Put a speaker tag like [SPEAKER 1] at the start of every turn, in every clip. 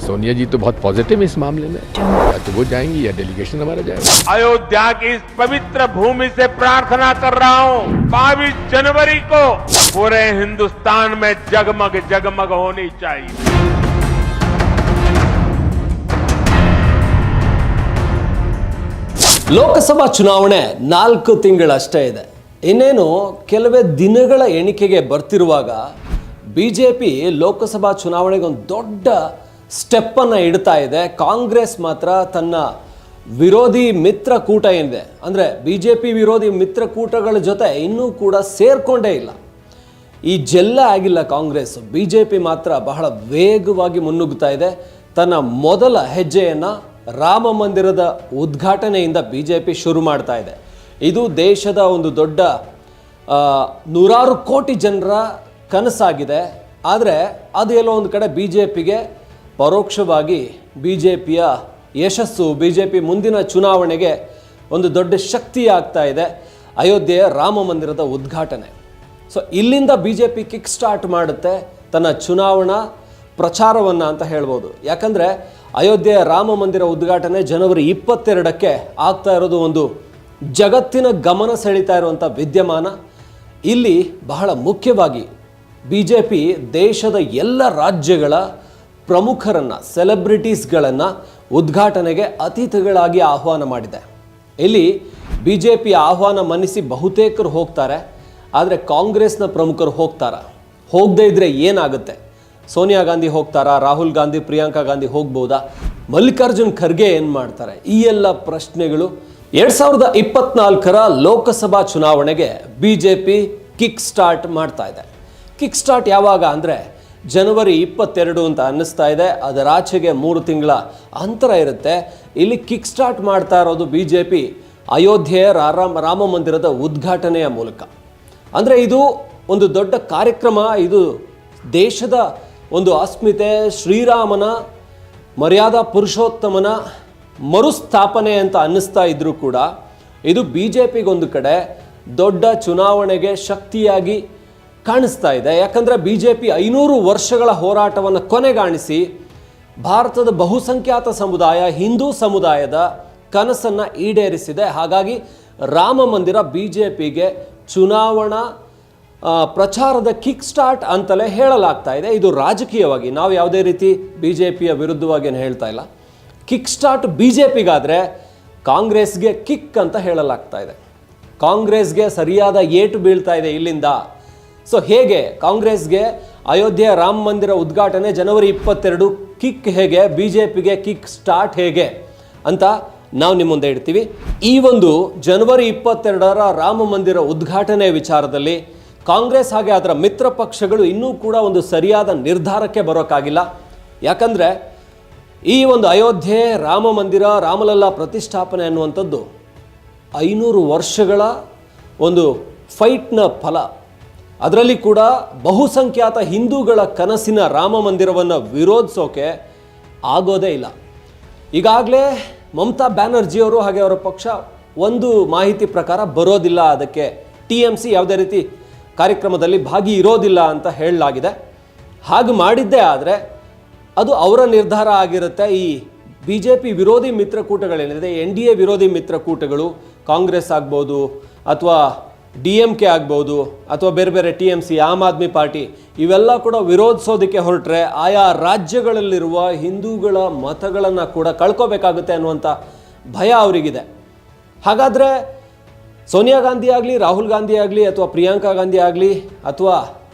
[SPEAKER 1] सोनिया जी तो बहुत पॉजिटिव इस मामले में, या तो वो जाएंगी या डेलीगेशन हमारा जाएगा।
[SPEAKER 2] अयोध्या की इस पवित्र भूमि से प्रार्थना कर रहा हूँ, 22 जनवरी को पूरे हिंदुस्तान में जगमग जगमग होनी चाहिए।
[SPEAKER 3] ಲೋಕಸಭಾ ಚುನಾವಣೆ 4 ತಿಂಗಳಷ್ಟೇ ಇದೆ. ಇನ್ನೇನು ಕೆಲವೇ ದಿನಗಳ ಎಣಿಕೆಗೆ ಬರ್ತಿರುವಾಗ ಬಿಜೆಪಿ ಲೋಕಸಭಾ ಚುನಾವಣೆಗೆ ಒಂದು ದೊಡ್ಡ ಸ್ಟೆಪ್ಪನ್ನು ಇಡ್ತಾ ಇದೆ. ಕಾಂಗ್ರೆಸ್ ಮಾತ್ರ ತನ್ನ ವಿರೋಧಿ ಮಿತ್ರಕೂಟ ಏನಿದೆ, ಅಂದರೆ ಬಿಜೆಪಿ ವಿರೋಧಿ ಮಿತ್ರಕೂಟಗಳ ಜೊತೆ ಇನ್ನೂ ಕೂಡ ಸೇರ್ಕೊಂಡೇ ಇಲ್ಲ. ಈ ಜೆಲ್ಲ ಆಗಿಲ್ಲ ಕಾಂಗ್ರೆಸ್. ಬಿಜೆಪಿ ಮಾತ್ರ ಬಹಳ ವೇಗವಾಗಿ ಮುನ್ನುಗ್ಗುತ್ತಾ ಇದೆ. ತನ್ನ ಮೊದಲ ಹೆಜ್ಜೆಯನ್ನು ರಾಮ ಮಂದಿರದ ಉದ್ಘಾಟನೆಯಿಂದ ಬಿಜೆಪಿ ಶುರು ಮಾಡ್ತಾ ಇದೆ. ಇದು ದೇಶದ ಒಂದು ದೊಡ್ಡ ನೂರಾರು ಕೋಟಿ ಜನರ ಕನಸಾಗಿದೆ. ಆದರೆ ಅದು ಎಲ್ಲೋ ಒಂದು ಕಡೆ ಬಿಜೆಪಿಗೆ ಪರೋಕ್ಷವಾಗಿ ಬಿಜೆಪಿಯ ಯಶಸ್ಸು, ಬಿಜೆಪಿ ಮುಂದಿನ ಚುನಾವಣೆಗೆ ಒಂದು ದೊಡ್ಡ ಶಕ್ತಿ ಆಗ್ತಾ ಇದೆ ಅಯೋಧ್ಯೆಯ ರಾಮ ಮಂದಿರದ ಉದ್ಘಾಟನೆ. ಸೊ ಇಲ್ಲಿಂದ ಬಿಜೆಪಿ ಕಿಕ್ ಸ್ಟಾರ್ಟ್ ಮಾಡುತ್ತೆ ತನ್ನ ಚುನಾವಣಾ ಪ್ರಚಾರವನ್ನು ಅಂತ ಹೇಳ್ಬೋದು. ಯಾಕಂದರೆ ಅಯೋಧ್ಯೆಯ ರಾಮ ಮಂದಿರ ಉದ್ಘಾಟನೆ ಜನವರಿ 22ಕ್ಕೆ ಆಗ್ತಾ ಇರೋದು ಒಂದು ಜಗತ್ತಿನ ಗಮನ ಸೆಳೀತಾ ಇರುವಂಥ ವಿದ್ಯಮಾನ. ಇಲ್ಲಿ ಬಹಳ ಮುಖ್ಯವಾಗಿ ಬಿಜೆಪಿ ದೇಶದ ಎಲ್ಲ ರಾಜ್ಯಗಳ ಪ್ರಮುಖರನ್ನು, ಸೆಲೆಬ್ರಿಟೀಸ್ಗಳನ್ನು ಉದ್ಘಾಟನೆಗೆ ಅತಿಥಿಗಳಾಗಿ ಆಹ್ವಾನ ಮಾಡಿದೆ. ಇಲ್ಲಿ ಬಿಜೆಪಿ ಆಹ್ವಾನ ಮನ್ನಿಸಿ ಬಹುತೇಕರು ಹೋಗ್ತಾರೆ, ಆದರೆ ಕಾಂಗ್ರೆಸ್ನ ಪ್ರಮುಖರು ಹೋಗ್ತಾರಾ? ಹೋಗದೇ ಇದ್ದರೆ ಏನಾಗುತ್ತೆ? ಸೋನಿಯಾ ಗಾಂಧಿ ಹೋಗ್ತಾರಾ? ರಾಹುಲ್ ಗಾಂಧಿ, ಪ್ರಿಯಾಂಕಾ ಗಾಂಧಿ ಹೋಗ್ಬೋದಾ? ಮಲ್ಲಿಕಾರ್ಜುನ್ ಖರ್ಗೆ ಏನು ಮಾಡ್ತಾರೆ? ಈ ಎಲ್ಲ ಪ್ರಶ್ನೆಗಳು 2024ರ ಲೋಕಸಭಾ ಚುನಾವಣೆಗೆ ಬಿಜೆಪಿ ಕಿಕ್ ಸ್ಟಾರ್ಟ್ ಮಾಡ್ತಾ ಇದೆ. ಕಿಕ್ ಸ್ಟಾರ್ಟ್ ಯಾವಾಗ ಅಂದರೆ ಜನವರಿ 22 ಅಂತ ಅನ್ನಿಸ್ತಾ ಇದೆ. ಅದರಾಚೆಗೆ 3 ತಿಂಗಳ ಅಂತರ ಇರುತ್ತೆ. ಇಲ್ಲಿ ಕಿಕ್ ಸ್ಟಾರ್ಟ್ ಮಾಡ್ತಾ ಇರೋದು ಬಿಜೆಪಿ ಅಯೋಧ್ಯೆಯ ರಾಮ ಮಂದಿರದ ಉದ್ಘಾಟನೆಯ ಮೂಲಕ. ಅಂದರೆ ಇದು ಒಂದು ದೊಡ್ಡ ಕಾರ್ಯಕ್ರಮ. ಇದು ದೇಶದ ಒಂದು ಅಸ್ಮಿತೆ, ಶ್ರೀರಾಮನ, ಮರ್ಯಾದಾ ಪುರುಷೋತ್ತಮನ ಮರುಸ್ಥಾಪನೆ ಅಂತ ಅನ್ನಿಸ್ತಾ ಇದ್ರೂ ಕೂಡ ಇದು ಬಿ ಜೆ ಪಿಗೊಂದು ಕಡೆ ದೊಡ್ಡ ಚುನಾವಣೆಗೆ ಶಕ್ತಿಯಾಗಿ ಕಾಣಿಸ್ತಾ ಇದೆ. ಯಾಕಂದರೆ ಬಿ ಜೆ ಪಿ 500 ವರ್ಷಗಳ ಹೋರಾಟವನ್ನು ಕೊನೆಗಾಣಿಸಿ ಭಾರತದ ಬಹುಸಂಖ್ಯಾತ ಸಮುದಾಯ, ಹಿಂದೂ ಸಮುದಾಯದ ಕನಸನ್ನು ಈಡೇರಿಸಿದೆ. ಹಾಗಾಗಿ ರಾಮ ಮಂದಿರ ಬಿ ಜೆ ಪಿಗೆ ಚುನಾವಣಾ ಪ್ರಚಾರದ ಕಿಕ್ ಸ್ಟಾರ್ಟ್ ಅಂತಲೇ ಹೇಳಲಾಗ್ತಾ ಇದೆ. ಇದು ರಾಜಕೀಯವಾಗಿ ನಾವು ಯಾವುದೇ ರೀತಿ ಬಿ ಜೆ ಪಿಯ ವಿರುದ್ಧವಾಗಿ ಏನು ಹೇಳ್ತಾ ಇಲ್ಲ. ಕಿಕ್ ಸ್ಟಾರ್ಟ್ ಬಿ ಜೆ ಪಿಗಾದರೆ ಕಾಂಗ್ರೆಸ್ಗೆ ಕಿಕ್ ಅಂತ ಹೇಳಲಾಗ್ತಾ ಇದೆ. ಕಾಂಗ್ರೆಸ್ಗೆ ಸರಿಯಾದ ಏಟು ಬೀಳ್ತಾ ಇದೆ ಇಲ್ಲಿಂದ. ಸೊ ಹೇಗೆ ಕಾಂಗ್ರೆಸ್ಗೆ ಅಯೋಧ್ಯೆಯ ರಾಮ ಮಂದಿರ ಉದ್ಘಾಟನೆ ಜನವರಿ 22 ಕಿಕ್ ಹೇಗೆ, ಬಿ ಜೆ ಪಿಗೆ ಕಿಕ್ ಸ್ಟಾರ್ಟ್ ಹೇಗೆ ಅಂತ ನಾವು ನಿಮ್ಮ ಮುಂದೆ ಇಡ್ತೀವಿ. ಈ ಒಂದು ಜನವರಿ 22ರ ರಾಮ ಮಂದಿರ ಉದ್ಘಾಟನೆ ವಿಚಾರದಲ್ಲಿ ಕಾಂಗ್ರೆಸ್ ಹಾಗೆ ಅದರ ಮಿತ್ರ ಪಕ್ಷಗಳು ಇನ್ನೂ ಕೂಡ ಒಂದು ಸರಿಯಾದ ನಿರ್ಧಾರಕ್ಕೆ ಬರೋಕ್ಕಾಗಿಲ್ಲ. ಯಾಕಂದರೆ ಈ ಒಂದು ಅಯೋಧ್ಯೆ ರಾಮ ಮಂದಿರ, ರಾಮಲಲ್ಲಾ ಪ್ರತಿಷ್ಠಾಪನೆ ಅನ್ನುವಂಥದ್ದು 500 ವರ್ಷಗಳ ಒಂದು ಫೈಟ್ನ ಫಲ. ಅದರಲ್ಲಿ ಕೂಡ ಬಹುಸಂಖ್ಯಾತ ಹಿಂದೂಗಳ ಕನಸಿನ ರಾಮ ಮಂದಿರವನ್ನು ವಿರೋಧಿಸೋಕೆ ಆಗೋದೇ ಇಲ್ಲ. ಈಗಾಗಲೇ ಮಮತಾ ಬ್ಯಾನರ್ಜಿಯವರು ಹಾಗೆ ಅವರ ಪಕ್ಷ ಒಂದು ಮಾಹಿತಿ ಪ್ರಕಾರ ಬರೋದಿಲ್ಲ, ಅದಕ್ಕೆ TMC ಯಾವುದೇ ರೀತಿ ಕಾರ್ಯಕ್ರಮದಲ್ಲಿ ಭಾಗಿ ಇರೋದಿಲ್ಲ ಅಂತ ಹೇಳಲಾಗಿದೆ. ಹಾಗೆ ಮಾಡಿದ್ದೇ ಆದರೆ ಅದು ಅವರ ನಿರ್ಧಾರ ಆಗಿರುತ್ತೆ. ಈ ಬಿ ಜೆ ಪಿ ವಿರೋಧಿ ಮಿತ್ರಕೂಟಗಳೇನಿದೆ, NDA ವಿರೋಧಿ ಮಿತ್ರಕೂಟಗಳು, ಕಾಂಗ್ರೆಸ್ ಆಗ್ಬೋದು ಅಥವಾ DMK ಆಗ್ಬೋದು ಅಥವಾ ಬೇರೆ ಬೇರೆ TMC, ಆಮ್ ಆದ್ಮಿ ಪಾರ್ಟಿ, ಇವೆಲ್ಲ ಕೂಡ ವಿರೋಧಿಸೋದಕ್ಕೆ ಹೊರಟ್ರೆ ಆಯಾ ರಾಜ್ಯಗಳಲ್ಲಿರುವ ಹಿಂದೂಗಳ ಮತಗಳನ್ನು ಕೂಡ ಕಳ್ಕೋಬೇಕಾಗುತ್ತೆ ಅನ್ನುವಂಥ ಭಯ ಅವರಿಗಿದೆ. ಹಾಗಾದರೆ ಸೋನಿಯಾ ಗಾಂಧಿ ಆಗಲಿ, ರಾಹುಲ್ ಗಾಂಧಿ ಆಗಲಿ ಅಥವಾ ಪ್ರಿಯಾಂಕಾ ಗಾಂಧಿ ಆಗಲಿ ಅಥವಾ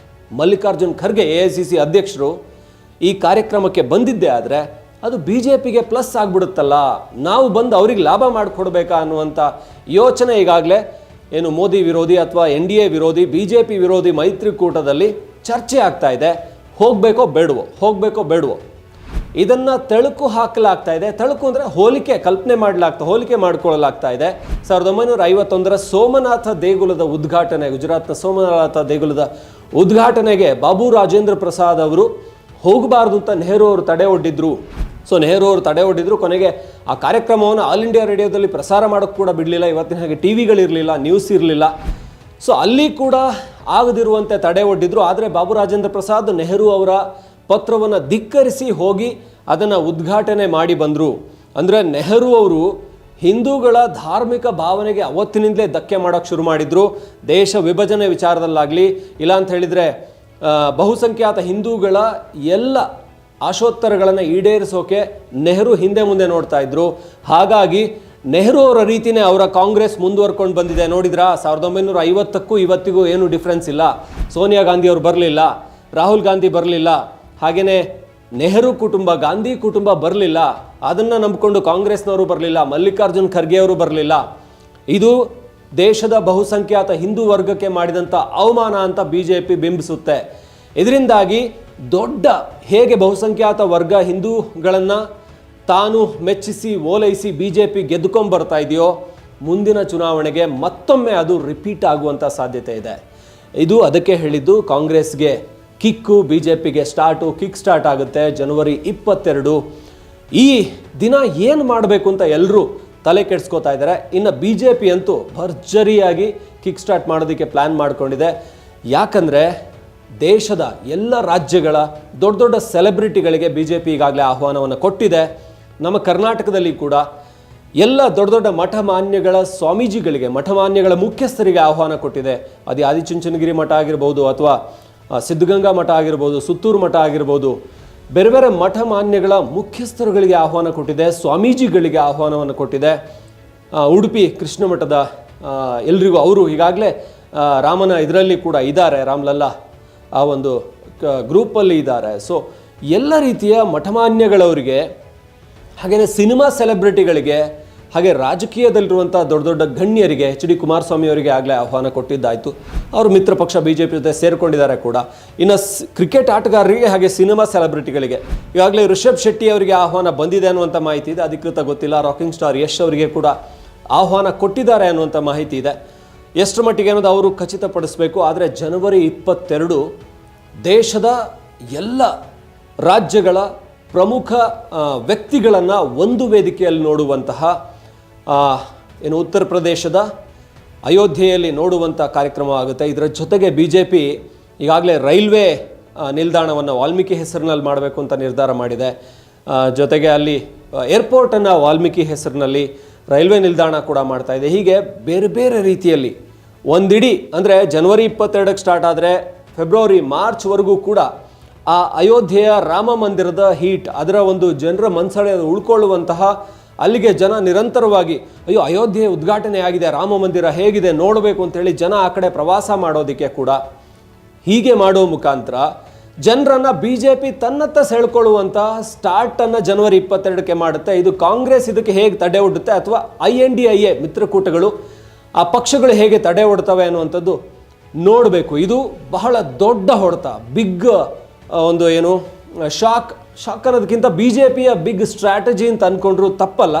[SPEAKER 3] ಮಲ್ಲಿಕಾರ್ಜುನ್ ಖರ್ಗೆ AICC ಅಧ್ಯಕ್ಷರು ಈ ಕಾರ್ಯಕ್ರಮಕ್ಕೆ ಬಂದಿದ್ದೇ ಆದರೆ ಅದು ಬಿ ಜೆ ಪಿಗೆ ಪ್ಲಸ್ ಆಗಿಬಿಡುತ್ತಲ್ಲ, ನಾವು ಬಂದು ಅವ್ರಿಗೆ ಲಾಭ ಮಾಡಿಕೊಡ್ಬೇಕಾ ಅನ್ನುವಂಥ ಯೋಚನೆ ಈಗಾಗಲೇ ಏನು ಮೋದಿ ವಿರೋಧಿ ಅಥವಾ NDA ವಿರೋಧಿ, BJP ವಿರೋಧಿ ಮೈತ್ರಿಕೂಟದಲ್ಲಿ ಚರ್ಚೆ ಆಗ್ತಾ ಇದೆ. ಹೋಗಬೇಕೋ ಬೇಡವೋ ಇದನ್ನು ತಳುಕು ಹಾಕಲಾಗ್ತಾ ಇದೆ. ತಳುಕು ಅಂದರೆ ಹೋಲಿಕೆ ಮಾಡಿಕೊಳ್ಳಲಾಗ್ತಾ ಇದೆ. 1951ರ ಸೋಮನಾಥ ದೇಗುಲದ ಉದ್ಘಾಟನೆ, ಗುಜರಾತ್ನ ಸೋಮನಾಥ ದೇಗುಲದ ಉದ್ಘಾಟನೆಗೆ ಬಾಬು ರಾಜೇಂದ್ರ ಪ್ರಸಾದ್ ಅವರು ಹೋಗಬಾರ್ದು ಅಂತ ನೆಹರು ಅವರು ತಡೆ ಒಡ್ಡಿದ್ರು. ನೆಹರು ಅವರು ತಡೆ ಒಡ್ಡಿದ್ರು. ಕೊನೆಗೆ ಆ ಕಾರ್ಯಕ್ರಮವನ್ನು ಆಲ್ ಇಂಡಿಯಾ ರೇಡಿಯೋದಲ್ಲಿ ಪ್ರಸಾರ ಮಾಡೋಕ್ಕೆ ಕೂಡ ಬಿಡಲಿಲ್ಲ. ಇವತ್ತಿನ ಹಾಗೆ ಟಿವಿಗಳಿರಲಿಲ್ಲ, ನ್ಯೂಸ್ ಇರಲಿಲ್ಲ. ಅಲ್ಲಿ ಕೂಡ ಆಗದಿರುವಂತೆ ತಡೆ ಒಡ್ಡಿದ್ರು. ಆದರೆ ಬಾಬು ರಾಜೇಂದ್ರ ಪ್ರಸಾದ್ ನೆಹರು ಅವರ ಪತ್ರವನ್ನು ಧಿಕ್ಕರಿಸಿ ಹೋಗಿ ಅದನ್ನು ಉದ್ಘಾಟನೆ ಮಾಡಿ ಬಂದರು. ಅಂದರೆ ನೆಹರು ಅವರು ಹಿಂದೂಗಳ ಧಾರ್ಮಿಕ ಭಾವನೆಗೆ ಅವತ್ತಿನಿಂದಲೇ ಧಕ್ಕೆ ಮಾಡೋಕ್ಕೆ ಶುರು ಮಾಡಿದರು. ದೇಶ ವಿಭಜನೆ ವಿಚಾರದಲ್ಲಾಗಲಿ, ಇಲ್ಲ ಅಂತ ಹೇಳಿದರೆ ಬಹುಸಂಖ್ಯಾತ ಹಿಂದೂಗಳ ಎಲ್ಲ ಆಶೋತ್ತರಗಳನ್ನು ಈಡೇರಿಸೋಕೆ ನೆಹರು ಹಿಂದೆ ಮುಂದೆ ನೋಡ್ತಾ ಇದ್ರು. ಹಾಗಾಗಿ ನೆಹರು ಅವರ ರೀತಿಯೇ ಅವರ ಕಾಂಗ್ರೆಸ್ ಮುಂದುವರ್ಕೊಂಡು ಬಂದಿದೆ. ನೋಡಿದ್ರಾ, 1950ಕ್ಕೂ ಇವತ್ತಿಗೂ ಏನು ಡಿಫ್ರೆನ್ಸ್ ಇಲ್ಲ. ಸೋನಿಯಾ ಗಾಂಧಿ ಅವರು ಬರಲಿಲ್ಲ, ರಾಹುಲ್ ಗಾಂಧಿ ಬರಲಿಲ್ಲ, ಹಾಗೆಯೇ ನೆಹರು ಕುಟುಂಬ, ಗಾಂಧಿ ಕುಟುಂಬ ಬರಲಿಲ್ಲ, ಅದನ್ನು ನಂಬಿಕೊಂಡು ಕಾಂಗ್ರೆಸ್ನವರು ಬರಲಿಲ್ಲ, ಮಲ್ಲಿಕಾರ್ಜುನ್ ಖರ್ಗೆ ಅವರು ಬರಲಿಲ್ಲ. ಇದು ದೇಶದ ಬಹುಸಂಖ್ಯಾತ ಹಿಂದೂ ವರ್ಗಕ್ಕೆ ಮಾಡಿದಂಥ ಅವಮಾನ ಅಂತ BJP ಬಿಂಬಿಸುತ್ತೆ. ಇದರಿಂದಾಗಿ ದೊಡ್ಡ ಹೇಗೆ ಬಹುಸಂಖ್ಯಾತ ವರ್ಗ ಹಿಂದೂಗಳನ್ನು ತಾನು ಮೆಚ್ಚಿಸಿ ಓಲೈಸಿ BJP ಗೆದ್ದುಕೊಂಡ್ಬರ್ತಾ ಇದೆಯೋ, ಮುಂದಿನ ಚುನಾವಣೆಗೆ ಮತ್ತೊಮ್ಮೆ ಅದು ರಿಪೀಟ್ ಆಗುವಂಥ ಸಾಧ್ಯತೆ ಇದೆ. ಇದು ಅದಕ್ಕೆ ಹೇಳಿದ್ದು ಕಾಂಗ್ರೆಸ್ಗೆ ಕಿಕ್ಕು, BJPಗೆ ಕಿಕ್ ಸ್ಟಾರ್ಟ್ ಆಗುತ್ತೆ ಜನವರಿ 22. ಈ ದಿನ ಏನು ಮಾಡಬೇಕು ಅಂತ ಎಲ್ಲರೂ ತಲೆ ಕೆಡಿಸ್ಕೋತಾ ಇದ್ದಾರೆ. ಇನ್ನು BJP ಅಂತೂ ಭರ್ಜರಿಯಾಗಿ ಕಿಕ್ ಸ್ಟಾರ್ಟ್ ಮಾಡೋದಕ್ಕೆ ಪ್ಲ್ಯಾನ್ ಮಾಡಿಕೊಂಡಿದೆ. ಯಾಕಂದರೆ ದೇಶದ ಎಲ್ಲ ರಾಜ್ಯಗಳ ದೊಡ್ಡ ದೊಡ್ಡ ಸೆಲೆಬ್ರಿಟಿಗಳಿಗೆ BJP ಈಗಾಗಲೇ ಆಹ್ವಾನವನ್ನು ಕೊಟ್ಟಿದೆ. ನಮ್ಮ ಕರ್ನಾಟಕದಲ್ಲಿ ಕೂಡ ಎಲ್ಲ ದೊಡ್ಡ ದೊಡ್ಡ ಮಠಮಾನ್ಯಗಳ ಸ್ವಾಮೀಜಿಗಳಿಗೆ, ಮಠಮಾನ್ಯಗಳ ಮುಖ್ಯಸ್ಥರಿಗೆ ಆಹ್ವಾನ ಕೊಟ್ಟಿದೆ. ಅದು ಆದಿಚುಂಚನಗಿರಿ ಮಠ ಆಗಿರ್ಬೋದು, ಅಥವಾ ಸಿದ್ಧಗಂಗಾ ಮಠ ಆಗಿರ್ಬೋದು, ಸುತ್ತೂರು ಮಠ ಆಗಿರ್ಬೋದು, ಬೇರೆ ಬೇರೆ ಮಠಮಾನ್ಯಗಳ ಮುಖ್ಯಸ್ಥರುಗಳಿಗೆ ಆಹ್ವಾನ ಕೊಟ್ಟಿದೆ, ಸ್ವಾಮೀಜಿಗಳಿಗೆ ಆಹ್ವಾನವನ್ನು ಕೊಟ್ಟಿದೆ. ಉಡುಪಿ ಕೃಷ್ಣ ಮಠದ ಎಲ್ರಿಗೂ ಅವರು ಈಗಾಗಲೇ ರಾಮನ ಇದರಲ್ಲಿ ಕೂಡ ಇದ್ದಾರೆ, ರಾಮ್ಲಲ್ಲಾ ಆ ಒಂದು ಗ್ರೂಪಲ್ಲಿ ಇದ್ದಾರೆ. ಸೊ ಎಲ್ಲ ರೀತಿಯ ಮಠಮಾನ್ಯಗಳವರಿಗೆ, ಹಾಗೆಯೇ ಸಿನಿಮಾ ಸೆಲೆಬ್ರಿಟಿಗಳಿಗೆ, ಹಾಗೆ ರಾಜಕೀಯದಲ್ಲಿರುವಂಥ ದೊಡ್ಡ ದೊಡ್ಡ ಗಣ್ಯರಿಗೆ, HD ಕುಮಾರಸ್ವಾಮಿ ಅವರಿಗೆ ಆಗಲೇ ಆಹ್ವಾನ ಕೊಟ್ಟಿದ್ದಾಯಿತು. ಅವರು ಮಿತ್ರ ಪಕ್ಷ BJP ಜೊತೆ ಸೇರಿಕೊಂಡಿದ್ದಾರೆ ಕೂಡ. ಇನ್ನು ಕ್ರಿಕೆಟ್ ಆಟಗಾರರಿಗೆ ಹಾಗೆ ಸಿನಿಮಾ ಸೆಲೆಬ್ರಿಟಿಗಳಿಗೆ ಈಗಾಗಲೇ ರಿಷಬ್ ಶೆಟ್ಟಿ ಅವರಿಗೆ ಆಹ್ವಾನ ಬಂದಿದೆ ಅನ್ನುವಂಥ ಮಾಹಿತಿ ಇದೆ. ಅಧಿಕೃತ ಗೊತ್ತಿಲ್ಲ. ರಾಕಿಂಗ್ ಸ್ಟಾರ್ ಯಶ್ ಅವರಿಗೆ ಕೂಡ ಆಹ್ವಾನ ಕೊಟ್ಟಿದ್ದಾರೆ ಅನ್ನುವಂಥ ಮಾಹಿತಿ ಇದೆ. ಎಷ್ಟು ಮಟ್ಟಿಗೆ ಅನ್ನೋದು ಅವರು ಖಚಿತಪಡಿಸಬೇಕು. ಆದರೆ ಜನವರಿ 22 ದೇಶದ ಎಲ್ಲ ರಾಜ್ಯಗಳ ಪ್ರಮುಖ ವ್ಯಕ್ತಿಗಳನ್ನು ಒಂದು ವೇದಿಕೆಯಲ್ಲಿ ನೋಡುವಂತಹ, ಏನು ಉತ್ತರ ಪ್ರದೇಶದ ಅಯೋಧ್ಯೆಯಲ್ಲಿ ನೋಡುವಂಥ ಕಾರ್ಯಕ್ರಮ ಆಗುತ್ತೆ. ಇದರ ಜೊತೆಗೆ BJP ಈಗಾಗಲೇ ರೈಲ್ವೆ ನಿಲ್ದಾಣವನ್ನು ವಾಲ್ಮೀಕಿ ಹೆಸರಿನಲ್ಲಿ ಮಾಡಬೇಕು ಅಂತ ನಿರ್ಧಾರ ಮಾಡಿದೆ. ಜೊತೆಗೆ ಅಲ್ಲಿ ಏರ್ಪೋರ್ಟನ್ನು ವಾಲ್ಮೀಕಿ ಹೆಸರಿನಲ್ಲಿ, ರೈಲ್ವೆ ನಿಲ್ದಾಣ ಕೂಡ ಮಾಡ್ತಾ ಇದೆ. ಹೀಗೆ ಬೇರೆ ಬೇರೆ ರೀತಿಯಲ್ಲಿ ಒಂದಿಡೀ, ಅಂದರೆ ಜನವರಿ 22ಕ್ಕೆ ಸ್ಟಾರ್ಟ್ ಆದರೆ ಫೆಬ್ರವರಿ ಮಾರ್ಚ್ವರೆಗೂ ಕೂಡ ಆ ಅಯೋಧ್ಯೆಯ ರಾಮ ಮಂದಿರದ ಹೀಟ್, ಅದರ ಒಂದು ಜನರ ಮನಸಳೆ ಉಳ್ಕೊಳ್ಳುವಂತಹ, ಅಲ್ಲಿಗೆ ಜನ ನಿರಂತರವಾಗಿ ಅಯ್ಯೋ ಅಯೋಧ್ಯೆ ಉದ್ಘಾಟನೆ ಆಗಿದೆ, ರಾಮ ಮಂದಿರ ಹೇಗಿದೆ ನೋಡಬೇಕು ಅಂತೇಳಿ ಜನ ಆ ಕಡೆ ಪ್ರವಾಸ ಮಾಡೋದಕ್ಕೆ ಕೂಡ ಹೀಗೆ ಮಾಡೋ ಮುಖಾಂತರ ಜನರನ್ನು BJP ತನ್ನತ್ತ ಸೆಳ್ಕೊಳ್ಳುವಂತಹ ಸ್ಟಾರ್ಟನ್ನು ಜನವರಿ 22ಕ್ಕೆ ಮಾಡುತ್ತೆ. ಇದು ಕಾಂಗ್ರೆಸ್ ಇದಕ್ಕೆ ಹೇಗೆ ತಡೆ ಒಡ್ಡುತ್ತೆ, ಅಥವಾ INDIA ಮಿತ್ರಕೂಟಗಳು ಆ ಪಕ್ಷಗಳು ಹೇಗೆ ತಡೆ ಒಡ್ತವೆ ಅನ್ನುವಂಥದ್ದು ನೋಡಬೇಕು. ಇದು ಬಹಳ ದೊಡ್ಡ ಹೊಡೆತ, ಬಿಗ್ ಒಂದು ಏನು ಶಾಕ್ ಅನ್ನೋದಕ್ಕಿಂತ BJPಯ ಬಿಗ್ ಸ್ಟ್ರಾಟಜಿ ಅಂತ ಅಂದ್ಕೊಂಡ್ರು ತಪ್ಪಲ್ಲ.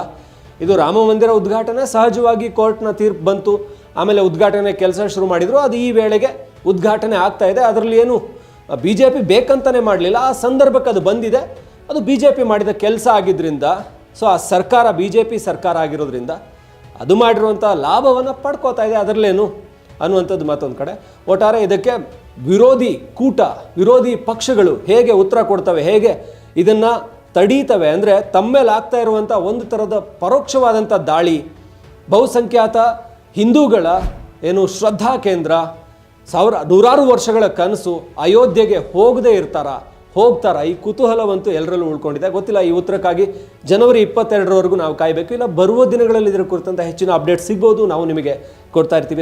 [SPEAKER 3] ಇದು ರಾಮ ಮಂದಿರ ಉದ್ಘಾಟನೆ, ಸಹಜವಾಗಿ ಕೋರ್ಟ್ನ ತೀರ್ಪು ಬಂತು, ಆಮೇಲೆ ಉದ್ಘಾಟನೆ ಕೆಲಸ ಶುರು ಮಾಡಿದರು. ಅದು ಈ ವೇಳೆಗೆ ಉದ್ಘಾಟನೆ ಆಗ್ತಾ ಇದೆ. ಅದರಲ್ಲಿ ಏನು BJP ಬೇಕಂತಲೇ ಮಾಡಲಿಲ್ಲ, ಆ ಸಂದರ್ಭಕ್ಕೆ ಅದು ಬಂದಿದೆ. ಅದು BJP ಮಾಡಿದ ಕೆಲಸ ಆಗಿದ್ದರಿಂದ, ಸೊ ಆ ಸರ್ಕಾರ BJP ಸರ್ಕಾರ ಆಗಿರೋದ್ರಿಂದ ಅದು ಮಾಡಿರುವಂಥ ಲಾಭವನ್ನು ಪಡ್ಕೋತಾ ಇದೆ. ಅದರಲ್ಲೇನು ಅನ್ನುವಂಥದ್ದು ಮತ್ತೊಂದು ಕಡೆ. ಒಟ್ಟಾರೆ ಇದಕ್ಕೆ ವಿರೋಧಿ ಪಕ್ಷಗಳು ಹೇಗೆ ಉತ್ತರ ಕೊಡ್ತವೆ, ಹೇಗೆ ಇದನ್ನು ತಡೀತವೆ ಅಂದರೆ ತಮ್ಮ ಮೇಲೆ ಆಗ್ತಾ ಇರುವಂಥ ಒಂದು ಥರದ ಪರೋಕ್ಷವಾದಂಥ ದಾಳಿ, ಬಹುಸಂಖ್ಯಾತ ಹಿಂದೂಗಳ ಏನು ಶ್ರದ್ಧಾ ಕೇಂದ್ರ, ನೂರಾರು ವರ್ಷಗಳ ಕನಸು, ಅಯೋಧ್ಯೆಗೆ ಹೋಗದೇ ಹೋಗ್ತಾರಾ ಈ ಕುತೂಹಲವಂತೂ ಎಲ್ಲರಲ್ಲೂ ಉಳ್ಕೊಂಡಿದೆ. ಗೊತ್ತಿಲ್ಲ, ಈ ಉತ್ತರಕ್ಕಾಗಿ ಜನವರಿ 22ರವರೆಗೂ ನಾವು ಕಾಯಬೇಕು. ಇಲ್ಲ ಬರುವ ದಿನಗಳಲ್ಲಿ ಇದರ ಕುರಿತಂಥ ಹೆಚ್ಚಿನ ಅಪ್ಡೇಟ್ ಸಿಗ್ಬೋದು, ನಾವು ನಿಮಗೆ ಕೊಡ್ತಾ ಇರ್ತೀವಿ.